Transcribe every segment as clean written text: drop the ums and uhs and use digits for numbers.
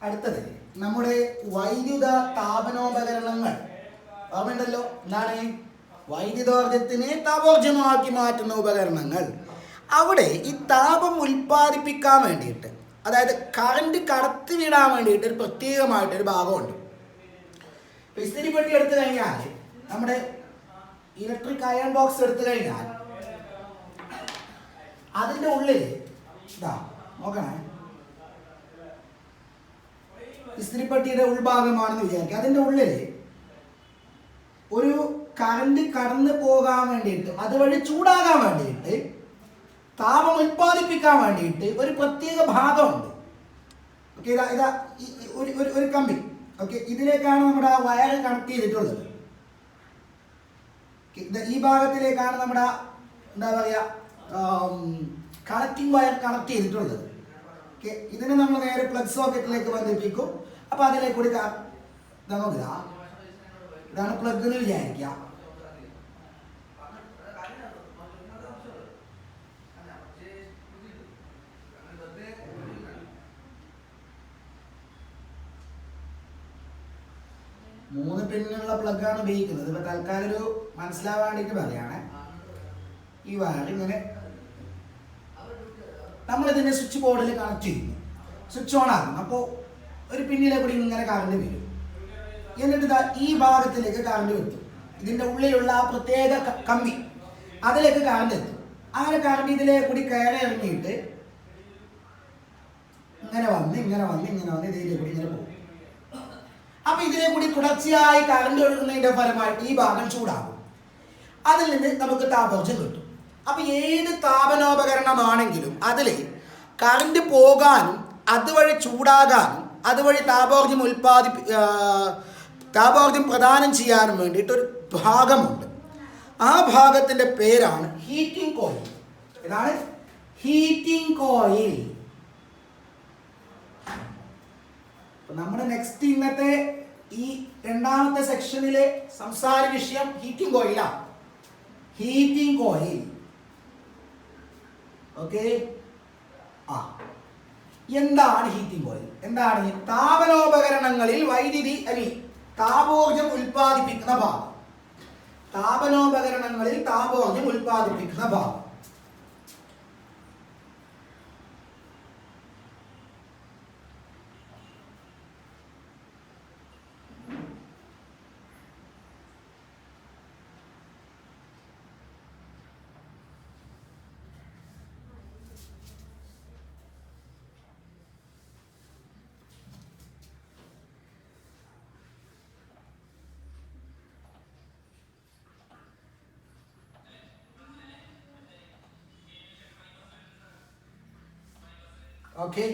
അടുത്തത് നമ്മുടെ വൈദ്യുത താപനോപകരണങ്ങൾ ഓർമ്മയുണ്ടല്ലോ. എന്താണ്? വൈദ്യുതോർജത്തിനെ താപോർജ്ജമാക്കി മാറ്റുന്ന ഉപകരണങ്ങൾ. അവിടെ ഈ താപം ഉൽപ്പാദിപ്പിക്കാൻ വേണ്ടിയിട്ട്, അതായത് കറണ്ട് കടത്തിവിടാൻ വേണ്ടിയിട്ട് ഒരു പ്രത്യേകമായിട്ടൊരു ഭാഗമുണ്ട്. ഇസ്തിരിപ്പെട്ടി എടുത്തു കഴിഞ്ഞാൽ, നമ്മുടെ ഇലക്ട്രിക് അയൺ ബോക്സ് എടുത്തു കഴിഞ്ഞാൽ അതിൻ്റെ ഉള്ളിൽ ഇതാ നോക്കണേ, ഇസ്തിരിപ്പെട്ടിയുടെ ഉൾഭാഗമാണെന്ന് വിചാരിക്കുക. അതിൻ്റെ ഉള്ളിൽ ഒരു കറണ്ട് കടന്നു പോകാൻ വേണ്ടിയിട്ട്, അതുവഴി ചൂടാകാൻ വേണ്ടിയിട്ട്, താപം ഉൽപ്പാദിപ്പിക്കാൻ വേണ്ടിയിട്ട് ഒരു പ്രത്യേക ഭാഗമുണ്ട്. ഓക്കെ, ഇതാ ഒരു കമ്പി. ഓക്കെ, ഇതിലേക്കാണ് നമ്മുടെ ആ വയർ കണക്ട് ചെയ്തിട്ടുള്ളത്. ഈ ഭാഗത്തിലേക്കാണ് നമ്മുടെ എന്താ പറയുക കണക്റ്റിംഗ് വയർ കണക്ട് ചെയ്തിട്ടുള്ളത്. ഓക്കെ, ഇതിനെ നമ്മൾ നേരെ പ്ലഗ് സോക്കറ്റിലേക്ക് ബന്ധിപ്പിക്കും. അപ്പോൾ അതിലേക്ക് കൂടി ഇതാണ് പ്ലഗ് എന്ന് വിചാരിക്കുക. മൂന്ന് പിന്നിലുള്ള പ്ലഗാണ് ഉപയോഗിക്കുന്നത്. ഇപ്പൊ തൽക്കാലം ഒരു മനസ്സിലാവാൻ വേണ്ടിയിട്ട് പറയാണ്. ഈ വയർ ഇങ്ങനെ നമ്മളിതിനെ സ്വിച്ച് ബോർഡിൽ കണക്ട് ചെയ്യുന്നു, സ്വിച്ച് ഓൺ ആകും. അപ്പോൾ ഒരു പിന്നിലെ കൂടി ഇങ്ങനെ കറണ്ട് വരും. എന്നിട്ട് ഈ ഭാഗത്തിലേക്ക് കറണ്ട് എത്തും. ഇതിൻ്റെ ഉള്ളിലുള്ള ആ പ്രത്യേക കമ്പി, അതിലേക്ക് കറണ്ട് എത്തും. അങ്ങനെ കറണ്ട് ഇതിലേക്ക് കൂടി കയറി ഇറങ്ങിയിട്ട് ഇങ്ങനെ വന്ന് ഇതിലേക്ക് കൂടി ഇങ്ങനെ പോകും. അപ്പൊ ഇതിനെ കൂടി തുടർച്ചയായി കറണ്ട് ഒഴുകുന്നതിന്റെ ഫലമായിട്ട് ഈ ഭാഗം ചൂടാകും. അതിൽ നിന്ന് നമുക്ക് താപോർജ്ജം കിട്ടും. അപ്പൊ ഏത് താപനോപകരണമാണെങ്കിലും അതിൽ കറണ്ട് പോകാനും അതുവഴി ചൂടാകാനും അതുവഴി താപോർജ്ജം പ്രദാനം ചെയ്യാനും വേണ്ടിയിട്ടൊരു ഭാഗമുണ്ട്. ആ ഭാഗത്തിന്റെ പേരാണ് ഹീറ്റിംഗ് കോയിൽ. ഇതാണ് ഹീറ്റിംഗ് കോയിൽ. നമ്മുടെ നെക്സ്റ്റ് ഇന്നത്തെ ഈ രണ്ടാമത്തെ സെക്ഷനിലെ സംസാര വിഷയം ഹീറ്റിംഗ് കോയിലാണ്. Heating coil. ഓക്കെ, എന്താണ് ഹീറ്റിംഗ് കോയിൽ? എന്താണ്? താപനോപകരണങ്ങളിൽ വൈദ്യുതി താപോർജ്ജം ഉൽപ്പാദിപ്പിക്കുന്ന ഭാഗം. താപനോപകരണങ്ങളിൽ താപോർജ്ജം ഉൽപ്പാദിപ്പിക്കുന്ന ഭാഗം. ഓക്കെ,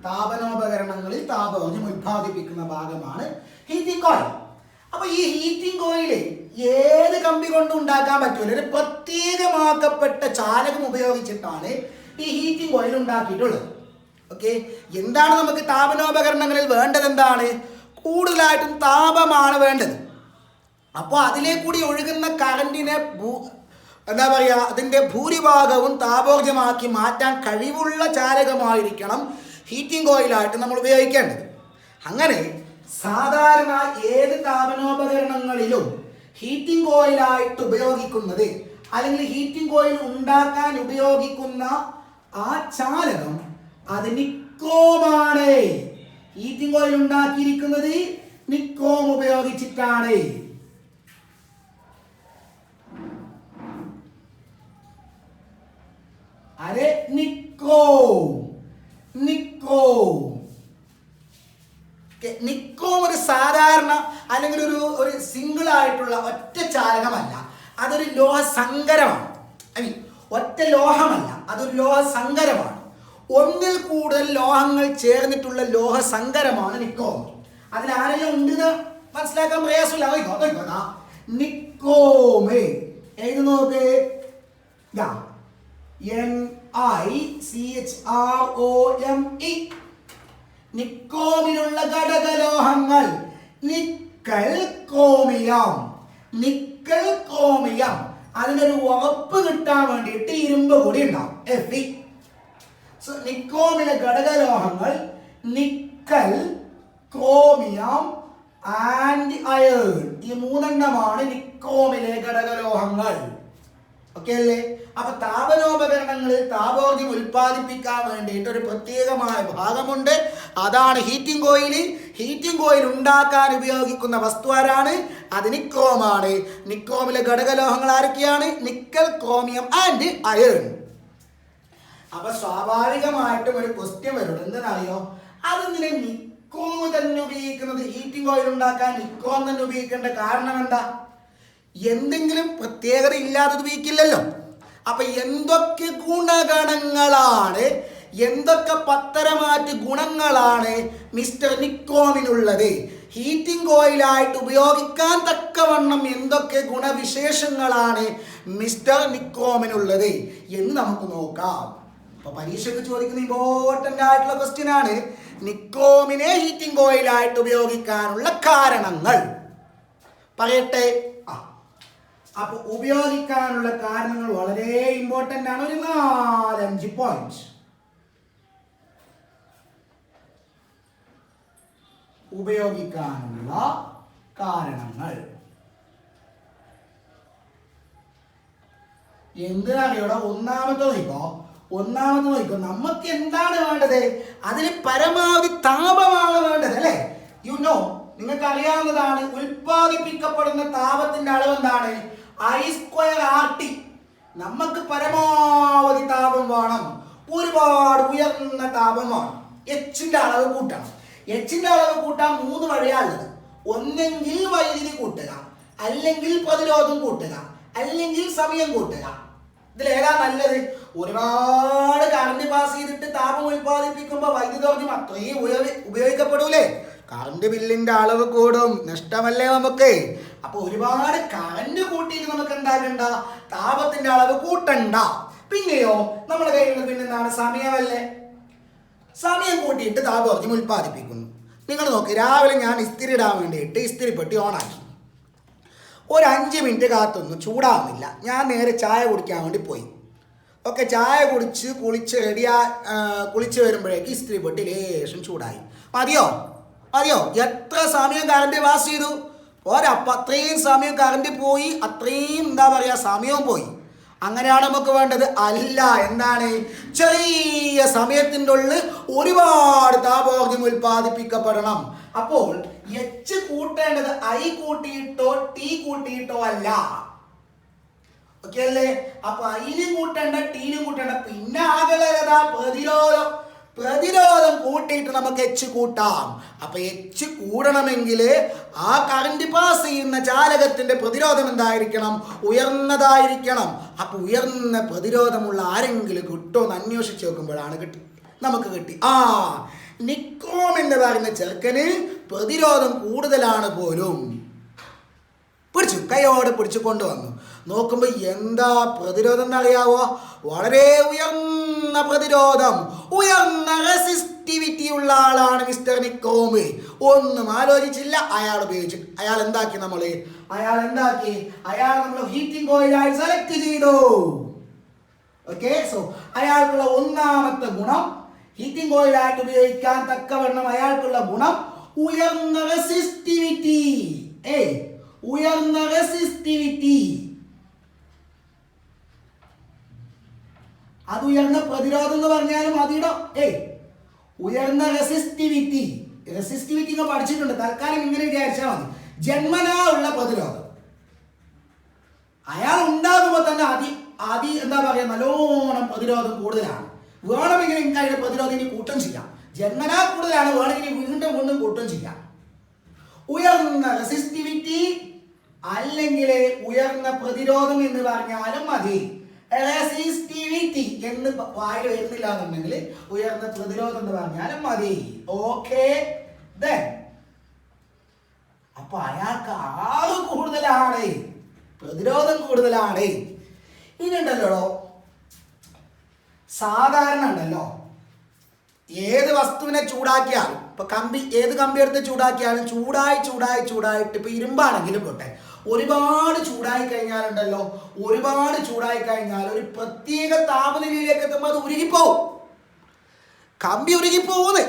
താപനോപകരണങ്ങളിൽ താപോർജ്ജം ഉൽപ്പാദിപ്പിക്കുന്ന ഭാഗമാണ് ഹീറ്റിംഗ് കോയിൽ. അപ്പൊ ഈ ഹീറ്റിംഗ് കോയിൽ ഏത് കമ്പി കൊണ്ടും ഉണ്ടാക്കാൻ പറ്റില്ല. ഒരു പ്രത്യേകമാക്കപ്പെട്ട ചാലകം ഉപയോഗിച്ചിട്ടാണ് ഈ ഹീറ്റിംഗ് കോയിൽ ഉണ്ടാക്കിയിട്ടുള്ളത്. ഓക്കെ, എന്താണ് നമുക്ക് താപനോപകരണങ്ങളിൽ വേണ്ടത്? എന്താണ്? കൂടുതലായിട്ടും താപമാണ് വേണ്ടത്. അപ്പോൾ അതിലേക്കൂടി ഒഴുകുന്ന കറണ്ടിനെ എന്താ പറയുക, അതിൻ്റെ ഭൂരിഭാഗവും താപോർജ്ജമാക്കി മാറ്റാൻ കഴിവുള്ള ചാലകമായിരിക്കണം ഹീറ്റിംഗ് കോയിലായിട്ട് നമ്മൾ ഉപയോഗിക്കേണ്ടത്. അങ്ങനെ സാധാരണ ഏത് താപനോപകരണങ്ങളിലും ഹീറ്റിംഗ് കോയിലായിട്ട് ഉപയോഗിക്കുന്നത്, അല്ലെങ്കിൽ ഹീറ്റിംഗ് കോയിൽ ഉണ്ടാക്കാൻ ഉപയോഗിക്കുന്ന ആ ചാലകം അത് നിക്കോമാണ്. ഹീറ്റിംഗ് കോയിൽ ഉണ്ടാക്കിയിരിക്കുന്നത് നിക്കോം ഉപയോഗിച്ചിട്ടാണ്. അരെ നിക്കോം ഒരു സാധാരണ അല്ലെങ്കിൽ ഒരു സിംഗിൾ ആയിട്ടുള്ള ഒറ്റ ചാലകമല്ല. അതൊരു ലോഹസങ്കരമാണ്. ഒറ്റ ലോഹമല്ല, അതൊരു ലോഹസങ്കരമാണ്. ഒന്നിൽ കൂടുതൽ ലോഹങ്ങൾ ചേർന്നിട്ടുള്ള ലോഹസങ്കരമാണ് നിക്കോം. അതിൽ ആരെങ്കിലും ഉണ്ടെന്ന് മനസ്സിലാക്കാൻ പ്രയാസമില്ല. നിക്കോമേ എഴുതി നോക്ക്. NiCHROME. നിക്കോമിലുള്ള ഘടകലോഹങ്ങൾ നിക്കൽ ക്രോമിയം. അതിനൊരു ഉറപ്പ് കിട്ടാൻ വേണ്ടിയിട്ട് ഇരുമ്പ് കൂടി ഉണ്ടാവും, Fe. നിക്കോമിലെ ഘടകലോഹങ്ങൾ nickel nickel, chromium and iron. ഈ മൂന്നെണ്ണമാണ് നിക്കോമിലെ ഘടകലോഹങ്ങൾ. ഓക്കെ അല്ലേ? അപ്പൊ താപനോപകരണങ്ങളിൽ താപോർജ്ജം ഉൽപ്പാദിപ്പിക്കാൻ വേണ്ടിയിട്ട് ഒരു പ്രത്യേകമായ ഭാഗമുണ്ട്. അതാണ് ഹീറ്റിംഗ് കോയിൽ. ഹീറ്റിംഗ് കോയിൽ ഉണ്ടാക്കാൻ ഉപയോഗിക്കുന്ന വസ്തു ആരാണ്? അത് നിക്രോമാണ്. നിക്രോമിലെ ഘടകലോഹങ്ങൾ ആരൊക്കെയാണ്? Nickel, chromium and iron. അപ്പൊ സ്വാഭാവികമായിട്ടും ഒരു ക്വസ്റ്റ്യൻ വരും. എന്തെന്നറിയോ? അതെന്തിനെ നിക്രോം തന്നെ ഉപയോഗിക്കുന്നത്? ഹീറ്റിംഗ് കോയിൽ ഉണ്ടാക്കാൻ നിക്രോം തന്നെ ഉപയോഗിക്കേണ്ട കാരണം എന്താ? എന്തെങ്കിലും പ്രത്യേകത ഇല്ലാതെ ഉപയോഗിക്കില്ലല്ലോ. അപ്പൊ എന്തൊക്കെ ഗുണഗണങ്ങളാണ്, എന്തൊക്കെ പത്തരമാറ്റ് ഗുണങ്ങളാണ് മിസ്റ്റർ നിക്രോമിനുള്ളത്? ഹീറ്റിംഗ് കോയിലായിട്ട് ഉപയോഗിക്കാൻ തക്കവണ്ണം എന്തൊക്കെ ഗുണവിശേഷങ്ങളാണ് മിസ്റ്റർ നിക്രോമിനുള്ളത് എന്ന് നമുക്ക് നോക്കാം. അപ്പൊ പരീക്ഷയ്ക്ക് ചോദിക്കുന്ന ഇമ്പോർട്ടന്റ് ആയിട്ടുള്ള ക്വസ്റ്റ്യൻ ആണ് നിക്രോമിനെ ഹീറ്റിംഗ് കോയിലായിട്ട് ഉപയോഗിക്കാനുള്ള കാരണങ്ങൾ. പറയട്ടെ. അപ്പൊ ഉപയോഗിക്കാനുള്ള കാരണങ്ങൾ വളരെ ഇമ്പോർട്ടന്റ് ആണ്. ഒരു 4-5 പോയിന്റ്. ഉപയോഗിക്കാനുള്ള കാരണങ്ങൾ എന്തിനാണ്? ഒന്നാമത്തെ നോക്കോ. നമുക്ക് എന്താണ് വേണ്ടത്? അതിന് പരമാവധി താപമാണ് വേണ്ടത് അല്ലേ? നിങ്ങൾക്ക് അറിയാവുന്നതാണ് ഉൽപ്പാദിപ്പിക്കപ്പെടുന്ന താപത്തിന്റെ അളവ് എന്താണ്? I²RT. നമുക്ക് പരമാവധി താപം വേണം, ഒരുപാട് ഉയർന്ന താപം വേണം. എച്ചിന്റെ അളവ് കൂട്ടണം. എച്ചിന്റെ അളവ് കൂട്ടാൻ 3 വഴിയാണുള്ളത്. ഒന്നെങ്കിൽ വൈദ്യുതി കൂട്ടുക, അല്ലെങ്കിൽ പ്രതിരോധം കൂട്ടുക, അല്ലെങ്കിൽ സമയം കൂട്ടുക. ഇതിലേതാ നല്ലത്? ഒരുപാട് കറണ്ട് പാസ് ചെയ്തിട്ട് താപം ഉൽപ്പാദിപ്പിക്കുമ്പോൾ വൈദ്യുതോർജ്ജം അത്രയും ഉപയോഗിക്കപ്പെടൂലേ? കറണ്ട് ബില്ലിന്റെ അളവ് കൂടും, നഷ്ടമല്ലേ നമുക്ക്? അപ്പൊ ഒരുപാട് കറണ്ട് കൂട്ടിയിട്ട് നമുക്ക് എന്താകണ്ട? താപത്തിന്റെ അളവ് കൂട്ടണ്ട. പിന്നെയോ നമ്മുടെ കയ്യിലുള്ള പിന്നെന്താണ്? സമയമല്ലേ? സമയം കൂട്ടിയിട്ട് താപോർജ്ജം ഉൽപ്പാദിപ്പിക്കുന്നു. നിങ്ങൾ നോക്ക്, രാവിലെ ഞാൻ ഇസ്തിരി ഇടാൻ വേണ്ടിയിട്ട് ഇസ്തിരിപ്പെട്ടി ഓണാക്കി. ഒരു 5 മിനിറ്റ് കാത്തൊന്നും ചൂടാവുന്നില്ല. ഞാൻ നേരെ ചായ കുടിക്കാൻ വേണ്ടി പോയി. ഓക്കെ, ചായ കുടിച്ച് കുളിച്ച് വരുമ്പോഴേക്ക് ഇസ്തിരിപ്പെട്ടി ലേശം ചൂടായി. മതിയോ? എത്ര സമയം കറണ്ട് പാസ് ചെയ്തു? ഒരപ്പം അത്രയും സമയം കറണ്ട് പോയി, അത്രയും സമയവും പോയി. അങ്ങനെയാണ് നമുക്ക് വേണ്ടത്? അല്ല. എന്താണ്? ചെറിയ സമയത്തിൻ്റെ ഉള്ളിൽ ഒരുപാട് താപോർജ്ജം ഉൽപ്പാദിപ്പിക്കപ്പെടണം. അപ്പോൾ എച്ച് കൂട്ടേണ്ടത് ഐ കൂട്ടിയിട്ടോ ടി കൂട്ടിയിട്ടോ അല്ല. ഓക്കെ അല്ലേ? അപ്പൊ ഐനും കൂട്ടേണ്ട, ടീനും കൂട്ടേണ്ട. പിന്നെ ആകെതാ പ്രതിരോധം കൂട്ടിയിട്ട് നമുക്ക് എച്ച് കൂട്ടാം. അപ്പൊ എച്ച് കൂടണമെങ്കിൽ ആ കറണ്ട് പാസ് ചെയ്യുന്ന ചാലകത്തിന്റെ പ്രതിരോധം എന്തായിരിക്കണം? ഉയർന്നതായിരിക്കണം. അപ്പൊ ഉയർന്ന പ്രതിരോധമുള്ള ആരെങ്കിലും കിട്ടുമെന്ന് അന്വേഷിച്ച് നോക്കുമ്പോഴാണ് നമുക്ക് കിട്ടി. നിക്രോം എന്ന് പറയുന്ന ചെറുക്കന് പ്രതിരോധം കൂടുതലാണ് പോലും. കൈയോടെ പിടിച്ചു കൊണ്ടുവന്നു. നോക്കുമ്പോൾ എന്താ പ്രതിരോധം എന്നറിയാവോ? വളരെ ഉയർന്ന പ്രതിരോധം, ഉയർന്ന റെസിസ്റ്റിവിറ്റി ഉള്ള ആളാണ് മിസ്റ്റർ നിക്രോം. ഒന്നും ആലോചിച്ചില്ല, അയാൾ ഉപയോഗിച്ചു. അയാൾ ഹീറ്റിംഗ് കോയിലായി സെലക്ട് ചെയ്തു. ഓക്കെ, സോ അയാൾക്കുള്ള ഒന്നാമത്തെ ഗുണം, ഹീറ്റിംഗ് കോയിലായിട്ട് ഉപയോഗിക്കാൻ തക്കവണ്ണം അയാൾക്കുള്ള ഗുണം ഉയർന്ന റെസിസ്റ്റിവിറ്റി. ഉയർന്ന റെസിസ്റ്റിവിറ്റി. അത് ഉയർന്ന പ്രതിരോധം എന്ന് പറഞ്ഞാലും മതിയിടം. ഉയർന്ന റെസിസ്റ്റിവിറ്റി നിങ്ങൾ പഠിച്ചിട്ടുണ്ട്. തൽക്കാലം ഇങ്ങനെ വിചാരിച്ചാൽ മതി. ജന്മനാ ഉള്ള പ്രതിരോധം. അയാൾ ഉണ്ടാകുമ്പോൾ തന്നെ നല്ലോണം പ്രതിരോധം കൂടുതലാണ്. വേണമെങ്കിൽ എനിക്ക് അതിന്റെ പ്രതിരോധം ഇനി കൂട്ടം ചെയ്യാം. ജന്മനാ കൂടുതലാണ്, വേണമെങ്കിൽ വീണ്ടും കൂട്ടം ചെയ്യാം. ഉയർന്ന റെസിസ്റ്റിവിറ്റി അല്ലെങ്കിൽ ഉയർന്ന പ്രതിരോധം എന്ന് പറഞ്ഞാലും മതി. റെസിസ്റ്റിവിറ്റി എന്ന് വായിൽ വരുന്നില്ല എന്നുണ്ടെങ്കിൽ ഉയർന്ന പ്രതിരോധം എന്ന് പറഞ്ഞാലും മതി. ഓക്കെ, അപ്പൊ അയാൾക്ക് ആള് കൂടുതലാണ്, പ്രതിരോധം കൂടുതലാണ്. ഇനി ഉണ്ടല്ലോ, സാധാരണ ഉണ്ടല്ലോ, ഏത് വസ്തുവിനെ ചൂടാക്കിയാലും, ഇപ്പൊ ഏത് കമ്പി എടുത്ത് ചൂടാക്കിയാലും ചൂടായിട്ട് ഇപ്പൊ ഇരുമ്പാണെങ്കിലും പോട്ടെ, ഒരുപാട് ചൂടായി കഴിഞ്ഞാലുണ്ടല്ലോ, ഒരു പ്രത്യേക താപനിലയിലേക്ക് എത്തുമ്പോൾ അത് ഉരുകിപ്പോവും. കമ്പി ഉരുകിപ്പോകുന്നത്.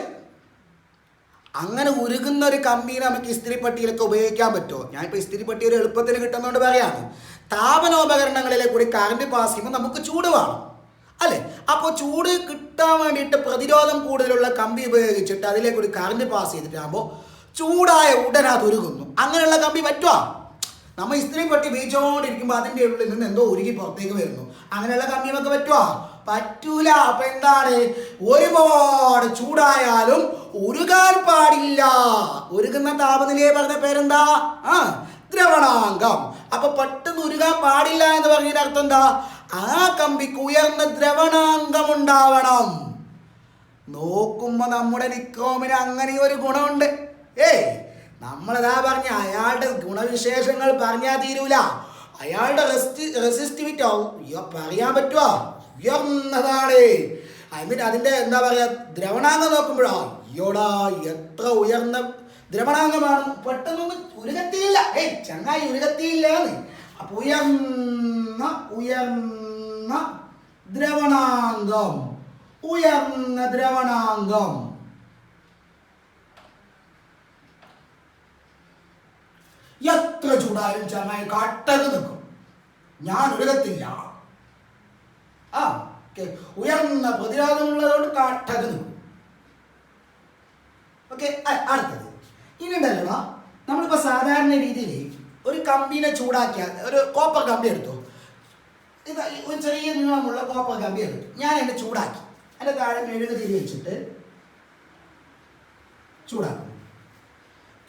അങ്ങനെ ഉരുകുന്ന ഒരു കമ്പീനെ നമുക്ക് ഇസ്തിരിപ്പെട്ടിയിലൊക്കെ ഉപയോഗിക്കാൻ പറ്റുമോ? ഞാനിപ്പോൾ ഇസ്തിരിപ്പെട്ടി ഒരു എളുപ്പത്തിൽ കിട്ടുന്നതുകൊണ്ട് പറയാണ്. താപനോപകരണങ്ങളിലെ കൂടി കറണ്ട് പാസ് ചെയ്യുമ്പോൾ നമുക്ക് ചൂട് വേണം അല്ലേ? അപ്പോൾ ചൂട് കിട്ടാൻ വേണ്ടിയിട്ട് പ്രതിരോധം കൂടുതലുള്ള കമ്പി ഉപയോഗിച്ചിട്ട് അതിലേക്ക് ഒരു കറണ്ട് പാസ് ചെയ്തിട്ടാകുമ്പോൾ ചൂടായ ഉടനെ അത് ഉരുകുന്നു. അങ്ങനെയുള്ള കമ്പി പറ്റുമോ? നമ്മൾ ഇസ്തിരിപ്പെട്ടി ഉപയോഗിച്ചുകൊണ്ടിരിക്കുമ്പോൾ അതിൻ്റെ ഉള്ളിൽ നിന്ന് എന്തോ ഉരുകി പുറത്തേക്ക് വരുന്നു. അങ്ങനെയുള്ള കമ്പി നമുക്ക് പറ്റുമോ? പറ്റൂല. അപ്പൊ എന്താണ്? ഒരുപാട് ചൂടായാലും ഉരുകാൻ പാടില്ല. ഉരുകുന്ന താപനിലയെ പറഞ്ഞ പേരെന്താ? ദ്രവണാങ്കം. അപ്പൊ പെട്ടെന്ന് ഉരുകാൻ പാടില്ല എന്ന് പറഞ്ഞതിന്റെ അർത്ഥം എന്താ? ആ കമ്പിക്ക് ഉയർന്ന ദ്രവണാങ്കം ഉണ്ടാവണം. നോക്കുമ്പോ നമ്മുടെ നിക്രോമിന് അങ്ങനെ ഒരു ഗുണമുണ്ട്. നമ്മളതാ പറഞ്ഞ അയാളുടെ ഗുണവിശേഷങ്ങൾ പറഞ്ഞാൽ തീരൂല. അയാളുടെ റെസിസ്റ്റിവിറ്റി പറയാൻ പറ്റുമോ? ഉയർന്നതാണ്. എന്നിട്ട് അതിന്റെ എന്താ പറയാ ദ്രവണാംഗം നോക്കുമ്പോഴാ അയ്യോടാ എത്ര ഉയർന്ന ദ്രവണാംഗമാണ്, പെട്ടെന്നൊന്നും ഉരുകത്തിയില്ല. ചങ്ങായി ഉരുകത്തിയില്ല. അപ്പൊ ഉയർന്ന ഉയർന്ന ദ്രവണാംഗം, ഉയർന്ന ദ്രവണാംഗം. എത്ര ചൂടായാലും ചങ്ങായി കട്ടക്ക് നിൽക്കും, ഞാൻ ഉരുകത്തില്ല. ഉയർന്ന പ്രതിരോധമുള്ളതുകൊണ്ട് കട്ടക്ക് നിൽക്കും. ഓക്കെ, അടുത്തത് ഇനി ഉണ്ടല്ലോ, നമ്മളിപ്പോൾ സാധാരണ രീതിയിൽ ഒരു കമ്പിനെ ചൂടാക്കിയാൽ, ഒരു കോപ്പർ കമ്പി എടുത്തു, ഇത് ഒരു ചെറിയ നീളമുള്ള കോപ്പർ കമ്പി എടുത്തു, ഞാൻ എന്നെ ചൂടാക്കി, അതിൻ്റെ താഴെ മെഴുകുതിരി വെച്ചിട്ട് ചൂടാക്കും.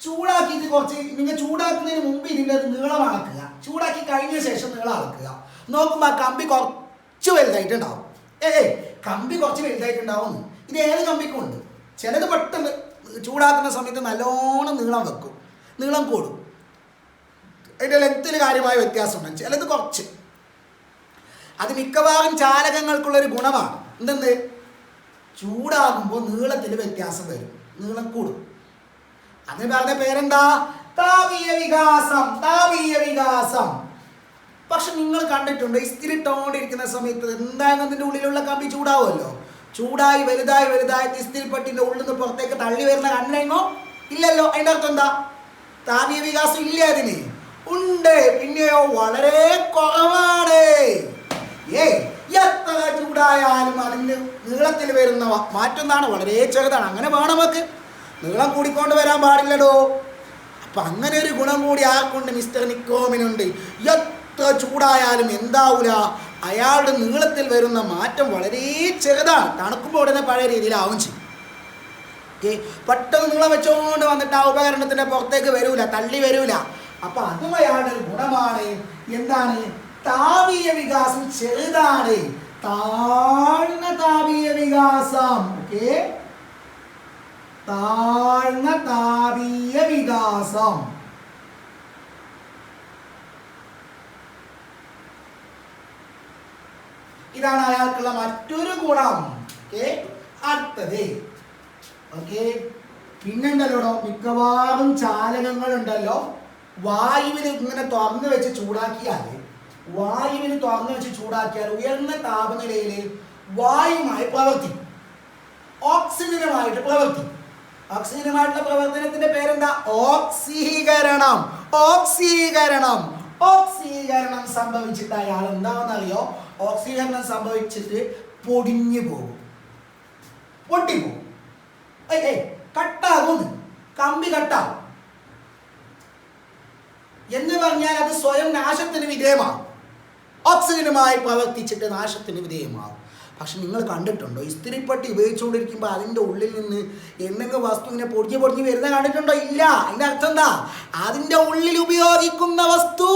ചൂടാക്കിയിട്ട് കുറച്ച്, നിങ്ങൾ ചൂടാക്കുന്നതിന് മുമ്പ് ഇതിൻ്റെ നീളം അളക്കുക, ചൂടാക്കി കഴിഞ്ഞ ശേഷം നീളം അളക്കുക. നോക്കുമ്പോൾ ആ കമ്പി കുറച്ച് വലുതായിട്ടുണ്ടാവും. കമ്പി കുറച്ച് വലുതായിട്ടുണ്ടാവും. ഇത് ഏത് കമ്പിക്കും ഉണ്ട്. ചിലത് പെട്ടെന്ന് ചൂടാക്കുന്ന സമയത്ത് നല്ലോണം നീളം വെക്കും, നീളം കൂടും, അതിൻ്റെ ലെങ്ത്തിൽ കാര്യമായ വ്യത്യാസമുണ്ട്. ചിലത് കുറച്ച്. അത് മിക്കവാറും ചാലകങ്ങൾക്കുള്ളൊരു ഗുണമാണ്. എന്തെന്ന്? ചൂടാകുമ്പോൾ നീളത്തിൽ വ്യത്യാസം വരും, നീളം കൂടും. അതിന് പറഞ്ഞ പേരെന്താ? താപീയ വികാസം. താപീയ വികാസം. പക്ഷെ നിങ്ങൾ കണ്ടിട്ടുണ്ടോ, ഇസ്തിരിട്ടോണ്ടിരിക്കുന്ന സമയത്ത് എന്തായാലും അതിൻ്റെ ഉള്ളിലുള്ള കമ്പി ചൂടാവുമല്ലോ. ചൂടായി വലുതായി വലുതായി ഇസ്തിരിപ്പെട്ടിൻ്റെ ഉള്ളിൽ നിന്ന് പുറത്തേക്ക് തള്ളി വരുന്ന കണ്ണെങ്ങോ ഇല്ലല്ലോ. അതിൻ്റെ അർത്ഥം എന്താ? താപീയ വികാസം ഇല്ല. അതിന് ഉണ്ട്, പിന്നെയോ വളരെ കുറവാണ്. എത്ര ചൂടായാലും അതിൻ്റെ നീളത്തിൽ വരുന്ന മാറ്റം വളരെ ചെറുതാണ്. അങ്ങനെ വേണം നമുക്ക്. നീളം കൂടിക്കൊണ്ട് വരാൻ പാടില്ലടോ. അപ്പൊ അങ്ങനെ ഒരു ഗുണം കൂടി ആർക്കുണ്ട്? മിസ്റ്റർ നിക്രോമിനുണ്ട്. എത്ര ചൂടായാലും എന്താവൂല, അയാളുടെ നീളത്തിൽ വരുന്ന മാറ്റം വളരെ ചെറുതാണ്. തണുക്കുമ്പോൾ ഉടനെ പഴയ രീതിയിലാവും ചെയ്യും. പെട്ടെന്ന് നീളം വെച്ചോണ്ട് വന്നിട്ട് ആ ഉപകരണത്തിന്റെ പുറത്തേക്ക് വരൂല, തള്ളി വരൂല. അപ്പൊ അതും അയാളുടെ ഒരു ഗുണമാണ്. എന്താണ്? താപീയ വികാസം ചെറുതാണ്, താഴ്ന്ന താപീയ വികാസം. ഓക്കെ, താഴ്ന്ന താപീയ വികാസം. ഇതാണ് അയാൾക്കുള്ള മറ്റൊരു ഗുണം. അടുത്തത് പിന്നെണ്ടല്ലോ, മിക്കവാറും ചാലകങ്ങൾ ഉണ്ടല്ലോ, വായുവിൽ ഇങ്ങനെ തുറന്നു വെച്ച് ചൂടാക്കിയാൽ ഉയർന്ന താപനിലയിൽ വായുമായി പ്രവർത്തിക്കും, ഓക്സിജനുമായിട്ട് പ്രവർത്തിക്കും. ഓക്സിജനുമായിട്ടുള്ള പ്രവർത്തനത്തിന്റെ പേരെന്താ? ഓക്സീകരണം. ഓക്സീകരണം. ഓക്സീകരണം സംഭവിച്ചിട്ട് അയാൾ എന്താണെന്നറിയോ? ഓക്സീകരണം സംഭവിച്ചിട്ട് പൊടിഞ്ഞു പോകും, പൊട്ടിപ്പോകും, കട്ടാകും, കമ്പി കട്ടാകും. എന്ന് പറഞ്ഞാൽ അത് സ്വയം നാശത്തിന് വിധേയമാകും. ഓക്സിജനുമായി പ്രവർത്തിച്ചിട്ട് നാശത്തിന് വിധേയമാകും. പക്ഷെ നിങ്ങൾ കണ്ടിട്ടുണ്ടോ, ഇസ്തിരിപ്പെട്ടി ഉപയോഗിച്ചുകൊണ്ടിരിക്കുമ്പോൾ അതിൻ്റെ ഉള്ളിൽ നിന്ന് എന്തെങ്കിലും വസ്തു ഇങ്ങനെ പൊടിഞ്ഞ് വരുന്ന കണ്ടിട്ടുണ്ടോ? ഇല്ല. അതിൻ്റെ അർത്ഥം എന്താ? അതിൻ്റെ ഉള്ളിൽ ഉപയോഗിക്കുന്ന വസ്തു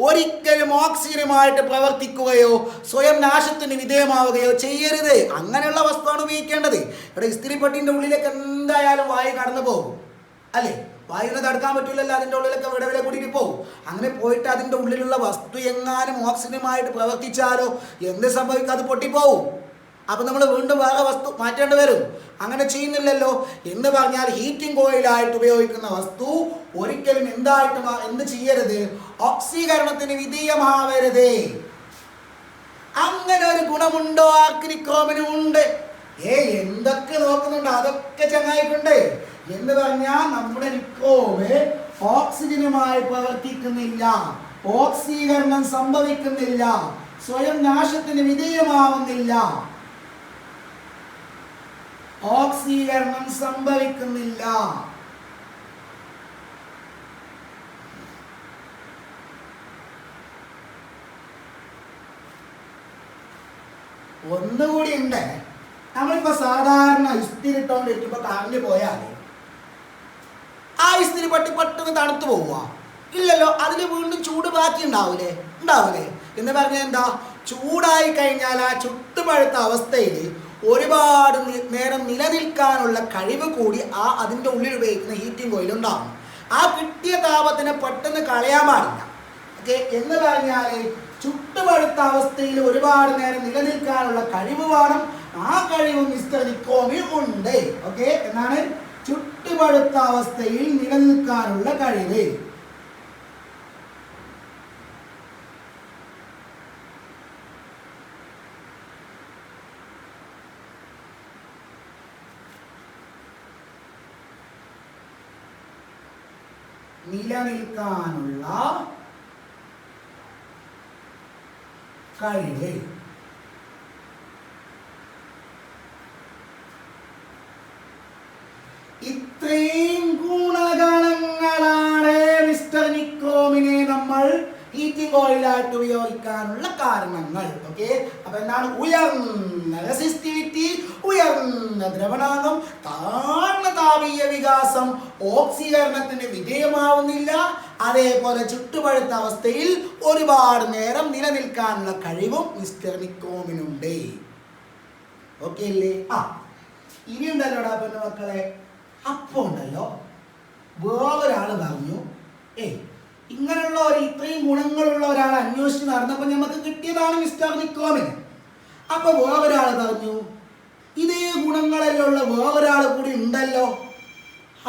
ഒരിക്കലും ഓക്സിജനുമായിട്ട് പ്രവർത്തിക്കുകയോ സ്വയം നാശത്തിന് വിധേയമാവുകയോ ചെയ്യരുത്. അങ്ങനെയുള്ള വസ്തുവാണ് ഉപയോഗിക്കേണ്ടത്. ഇവിടെ ഇസ്തിരിപ്പെട്ടിൻ്റെ ഉള്ളിലേക്ക് എന്തായാലും വായു കടന്നു പോകും അല്ലേ? വായുവിനെ തടുക്കാൻ പറ്റില്ലല്ലോ, അതിൻ്റെ ഉള്ളിലൊക്കെ വിടവിലെ കൂടിയിട്ട് പോകും. അങ്ങനെ പോയിട്ട് അതിൻ്റെ ഉള്ളിലുള്ള വസ്തു എങ്ങാനും ഓക്സിജനുമായിട്ട് പ്രവർത്തിച്ചാലോ എന്ത് സംഭവിക്കും? അത് പൊട്ടിപ്പോവും. അപ്പം നമ്മൾ വീണ്ടും വേറെ വസ്തു മാറ്റേണ്ടി വരും. അങ്ങനെ ചെയ്യുന്നില്ലല്ലോ. എന്ന് പറഞ്ഞാൽ ഹീറ്റിംഗ് കോയിലായിട്ട് ഉപയോഗിക്കുന്ന വസ്തു ഒരിക്കലും എന്ത് ചെയ്യരുത്? ഓക്സീകരണത്തിന് വിധേയമാവരുത്. അങ്ങനെ ഒരു ഗുണമുണ്ടോ? ആർക്ക്? നിക്രോമിനും ഉണ്ട്. എന്തൊക്കെ നോക്കുന്നുണ്ട് അതൊക്കെ ചങ്ങായിട്ടുണ്ട്. എന്ന് പറഞ്ഞാൽ നമ്മുടെ നിക്കോമ് ഓക്സിജനുമായി പ്രവർത്തിക്കുന്നില്ല, ഓക്സീകരണം സംഭവിക്കുന്നില്ല, സ്വയം നാശത്തിന് വിധേയമാവുന്നില്ല, ഓക്സീകരണം സംഭവിക്കുന്നില്ല. ഒന്നുകൂടി ഉണ്ട്. നമ്മളിപ്പോ സാധാരണ ഇസ്തിരി ഇട്ടോണ്ടിരിക്കുമ്പോ കറണ്ട് പോയാൽ ആ ഇസ്തിരി പട്ടി പെട്ടെന്ന് തണുത്തു പോവുക ഇല്ലല്ലോ, അതിൽ വീണ്ടും ചൂട് ബാക്കി ഉണ്ടാവൂലേ? എന്ന് പറഞ്ഞാൽ എന്താ, ചൂടായി കഴിഞ്ഞാൽ ആ ചുട്ടുപഴുത്ത അവസ്ഥയിൽ ഒരുപാട് നേരം നിലനിൽക്കാനുള്ള കഴിവ് കൂടി അതിൻ്റെ ഉള്ളിൽ ഉപയോഗിക്കുന്ന ഹീറ്റിംഗ് കോയിൽ ഉണ്ടാവും. ആ കിട്ടിയ താപത്തിനെ പെട്ടെന്ന് കളയാൻ പാടില്ല. ഓക്കെ, എന്ന് പറഞ്ഞാൽ ചുട്ടുപഴുത്ത അവസ്ഥയിൽ ഒരുപാട് നേരം നിലനിൽക്കാനുള്ള കഴിവ് വേണം. ആ കഴിവ് മിസ്റ്റർ നിക്കോമിൽ ഉണ്ട്. ഓക്കെ, എന്നാണ് ചുട്ടുപഴുത്ത അവസ്ഥയിൽ നിലനിൽക്കാനുള്ള കഴിവ്. നിലനിൽക്കാനുള്ള കഴിവ്. ഇത്രയും ഗുണഗണങ്ങളാണ് മിസ്റ്റർ നിക്കോമിനെ നമ്മൾ ഹീറ്റിംഗ് ഓയിലായിട്ട് ഉപയോഗിക്കാനുള്ള കാരണങ്ങൾ. ഓക്കെ, അപ്പൊ എന്താണ്? ഉയർന്ന റെസിസ്റ്റിവിറ്റി, ഉയർന്ന ദ്രവണാംഗം, താഴ്ന്ന താപീയ വികാസം, ഓക്സീകരണത്തിന് വിധേയമാവുന്നില്ല, അതേപോലെ ചുട്ടുപഴുത്ത അവസ്ഥയിൽ ഒരുപാട് നേരം നിലനിൽക്കാനുള്ള കഴിവും മിസ്റ്റർ നിക്കോമിനുണ്ട്. ഓക്കെ അല്ലേ? ഇനി ഉണ്ടല്ലോടാ പിന്നെ മക്കളെ, അപ്പൊ ഉണ്ടല്ലോ വേറൊരാള് പറഞ്ഞു, ഇങ്ങനെയുള്ള ഇത്രയും ഗുണങ്ങളുള്ള ഒരാളെ അന്വേഷിച്ച് നടന്നപ്പോൾ നമുക്ക് കിട്ടിയതാണ് മിസ്റ്റർ നിക്കോമിന്. അപ്പൊ വേറൊരാൾ പറഞ്ഞു, ഇതേ ഗുണങ്ങളെല്ലാം ഉള്ള വേറൊരാൾ കൂടി ഉണ്ടല്ലോ.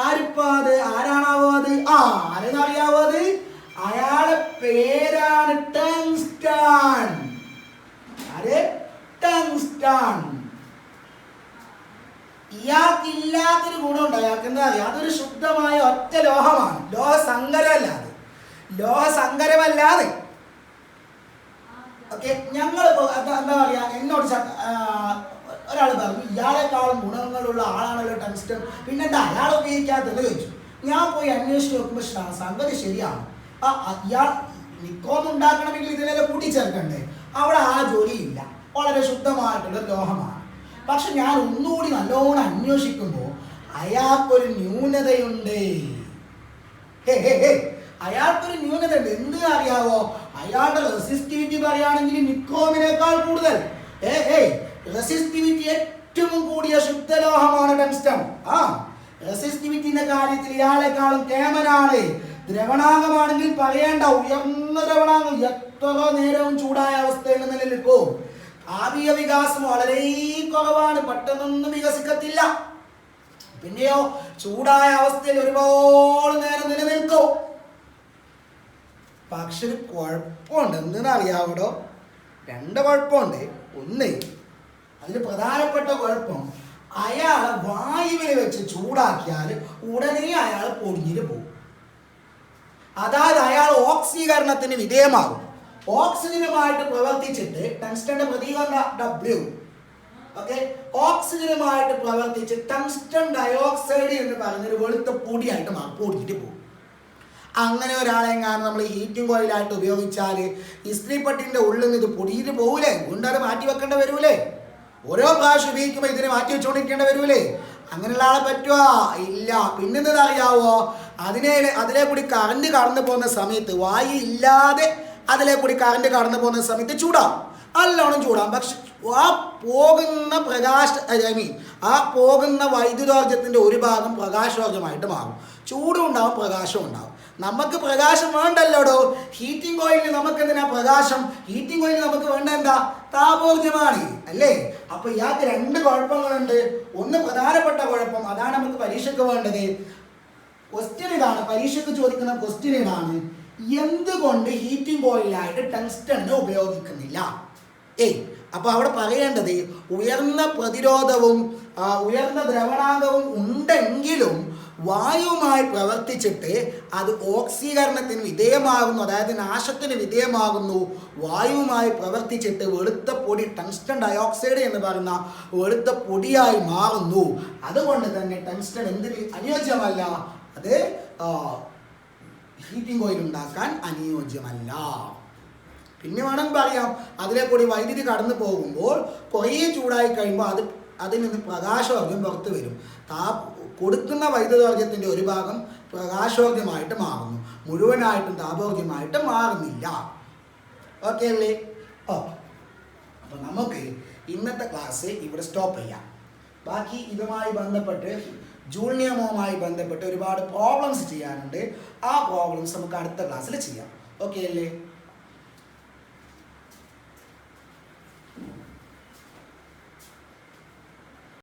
ആരിപ്പാത്? ആരാണാവോ അത്? ആരെന്നറിയാവോ അത്? അയാളെ പേരാണ് ടങ്സ്റ്റൺ. ടങ്സ്റ്റൺ. ഇയാൾക്കില്ലാത്തൊരു ഗുണമുണ്ട്. അയാൾക്ക് എന്താ അറിയാം? അതൊരു ശുദ്ധമായ ഒറ്റ ലോഹമാണ്. ലോഹസങ്കരമല്ലാതെ. ഓക്കെ, ഞങ്ങൾ എന്താ പറയാ, എന്നോട് ഒരാൾ പറഞ്ഞു ഇയാളെക്കാളും ഗുണങ്ങളുള്ള ആളാണല്ലോ ടങ്സ്റ്റൺ, പിന്നെന്താ അയാൾ ഉപയോഗിക്കാത്തത് ചോദിച്ചു. ഞാൻ പോയി അന്വേഷിച്ച് നോക്കുമ്പോൾ സംഗതി ശരിയാണ്. ഇയാൾ നിക്കോം ഉണ്ടാക്കണമെങ്കിൽ ഇതിനെല്ലാം കൂട്ടിച്ചേർക്കണ്ടേ? അവിടെ ആ ജോലിയില്ല. വളരെ ശുദ്ധമായിട്ടുള്ള ലോഹമാണ്. പക്ഷെ ഞാൻ ഒന്നുകൂടി നല്ലോണം അന്വേഷിക്കുമ്പോൾ അയാൾക്കൊരു ന്യൂനതയുണ്ട്. അയാൾക്കൊരു ന്യൂനത ഉണ്ട്. എന്ത് അറിയാവോ? അയാളുടെ റെസിസ്റ്റിവിറ്റി പറയുകയാണെങ്കിൽ നിക്കോമിനേക്കാൾ കൂടുതൽ. റെസിസ്റ്റിവിറ്റി ഏറ്റവും കൂടിയ ശുദ്ധലോഹമാണ് ടങ്സ്റ്റൺ. റെസിസ്റ്റിവിറ്റിന്റെ കാര്യത്തിൽ ഇയാളെക്കാളും കേമനാണ്. ദ്രവണാംഗമാണെങ്കിൽ പറയേണ്ട, ഉയർന്ന ദ്രവണാംഗം, എത്ര നേരവും ചൂടായ അവസ്ഥയിൽ നിലനിൽക്കും. താപീയ വികാസം വളരെ കുറവാണ്, പെട്ടെന്നൊന്നും വികസിക്കത്തില്ല. പിന്നെയോ ചൂടായ അവസ്ഥയിൽ ഒരുപാട് നേരം നിലനിൽക്കും. പക്ഷെ ഒരു കുഴപ്പമുണ്ട്. എന്തെന്നറിയാവോ? രണ്ട് കുഴപ്പമുണ്ട്. ഒന്ന്, അതിൽ പ്രധാനപ്പെട്ട കുഴപ്പം, അയാളെ വായുവിൽ വെച്ച് ചൂടാക്കിയാൽ ഉടനെ അയാൾ പൊടിഞ്ഞിട്ട് പോകും. അതായത് അയാൾ ഓക്സീകരണത്തിന് വിധേയമാകും. ഓക്സിജനുമായിട്ട് പ്രവർത്തിച്ചിട്ട് ടങ്സ്റ്റന്റെ പ്രതീകം W. ഓക്കെ, ഓക്സിജനുമായിട്ട് പ്രവർത്തിച്ച് ടങ്സ്റ്റൺ ഡയോക്സൈഡ് എന്ന് പറയുന്നൊരു വെളുത്ത പൊടിയായിട്ട് പൊടിഞ്ഞിട്ട് പോകും. അങ്ങനെ ഒരാളെങ്ങാനും നമ്മൾ ഹീറ്റിംഗ് കോയിലായിട്ട് ഉപയോഗിച്ചാൽ ഇസ്ത്രീപ്പട്ടിന്റെ ഉള്ളിൽ നിന്ന് ഇത് പൊടിയിട്ട് പോകൂലേ? വീണ്ടും മാറ്റി വെക്കേണ്ട വരൂലേ? ഓരോ പ്രാവശ്യം ഉപയോഗിക്കുമ്പോൾ ഇതിനെ മാറ്റി വെച്ചുകൊണ്ടിരിക്കേണ്ട വരൂലേ? അങ്ങനെയുള്ള ആളെ പറ്റുമോ? ഇല്ല. പിന്നെന്താ അറിയാവോ? അതിലെ കൂടി കറണ്ട് കടന്നു പോകുന്ന സമയത്ത്, വായു ഇല്ലാതെ അതിലെ കൂടി കറണ്ട് കടന്നു പോകുന്ന സമയത്ത് ചൂടാവും, നല്ലോണം ചൂടാവും. പക്ഷെ ആ പോകുന്ന ആ പോകുന്ന വൈദ്യുതോർജ്ജത്തിന്റെ ഒരു ഭാഗം പ്രകാശോർജ്ജമായിട്ട് മാറും. ചൂടും ഉണ്ടാവും, പ്രകാശവും ഉണ്ടാവും. നമുക്ക് പ്രകാശം വേണ്ടല്ലോടോ. ഹീറ്റിംഗ് കോയിലിന് നമുക്ക് എന്തിനാ പ്രകാശം? ഹീറ്റിംഗ് കോയിലിന് നമുക്ക് വേണ്ട എന്താ? താപോർജ്ജമാണ് അല്ലേ? അപ്പൊ ഇയാൾക്ക് രണ്ട് കുഴപ്പങ്ങളുണ്ട്. ഒന്ന് പ്രധാനപ്പെട്ട കുഴപ്പം, അതാണ് നമുക്ക് പരീക്ഷയ്ക്ക് വേണ്ടത്. ക്വസ്റ്റ്യൻ ഇതാണ്, പരീക്ഷയ്ക്ക് ചോദിക്കുന്ന ക്വസ്റ്റ്യൻ ഇതാണ്: എന്തുകൊണ്ട് ഹീറ്റിംഗ് കോയിലായിട്ട് ടങ്സ്റ്റണിനെ ഉപയോഗിക്കുന്നില്ല? അപ്പോൾ അവിടെ പറയേണ്ടത് ഉയർന്ന പ്രതിരോധവും ഉയർന്ന ദ്രവണാങ്കവും ഉണ്ടെങ്കിലും വായുവുമായി പ്രവർത്തിച്ചിട്ട് അത് ഓക്സീകരണത്തിന് വിധേയമാകുന്നു, അതായത് നാശത്തിന് വിധേയമാകുന്നു. വായുവുമായി പ്രവർത്തിച്ചിട്ട് വെളുത്ത പൊടി, ടങ്സ്റ്റൺ ഡയോക്സൈഡ് എന്ന് പറയുന്ന വെളുത്ത പൊടിയായി മാറുന്നു. അതുകൊണ്ട് തന്നെ ടങ്സ്റ്റൺ എന്തിന് അനുയോജ്യമല്ല? അത് ഹീറ്റിംഗ് ഓയിൽ ഉണ്ടാക്കാൻ അനുയോജ്യമല്ല. പിന്നെ വേണമെങ്കിൽ പറയാം, അതിലെ കൂടി വൈദ്യുതി കടന്നു പോകുമ്പോൾ കുറേ ചൂടായി കഴിയുമ്പോൾ അതിൽ നിന്ന് പ്രകാശോർജ്ജം പുറത്തു വരും. കൊടുക്കുന്ന വൈദ്യുതോർജ്ജത്തിൻ്റെ ഒരു ഭാഗം പ്രകാശോർജ്ജമായിട്ട് മാറുന്നു, മുഴുവനായിട്ടും താപോർജ്ജമായിട്ട് മാറുന്നില്ല. ഓക്കെ അല്ലേ? ഓക്കെ. അപ്പോൾ നമുക്ക് ഇന്നത്തെ ക്ലാസ് ഇവിടെ സ്റ്റോപ്പ് ചെയ്യാം. ബാക്കി ഇതുമായി ബന്ധപ്പെട്ട് ജൂൾ നിയമവുമായി ബന്ധപ്പെട്ട് ഒരുപാട് പ്രോബ്ലംസ് ചെയ്യാനുണ്ട്. ആ പ്രോബ്ലംസ് നമുക്ക് അടുത്ത ക്ലാസ്സിൽ ചെയ്യാം. ഓക്കെ അല്ലേ?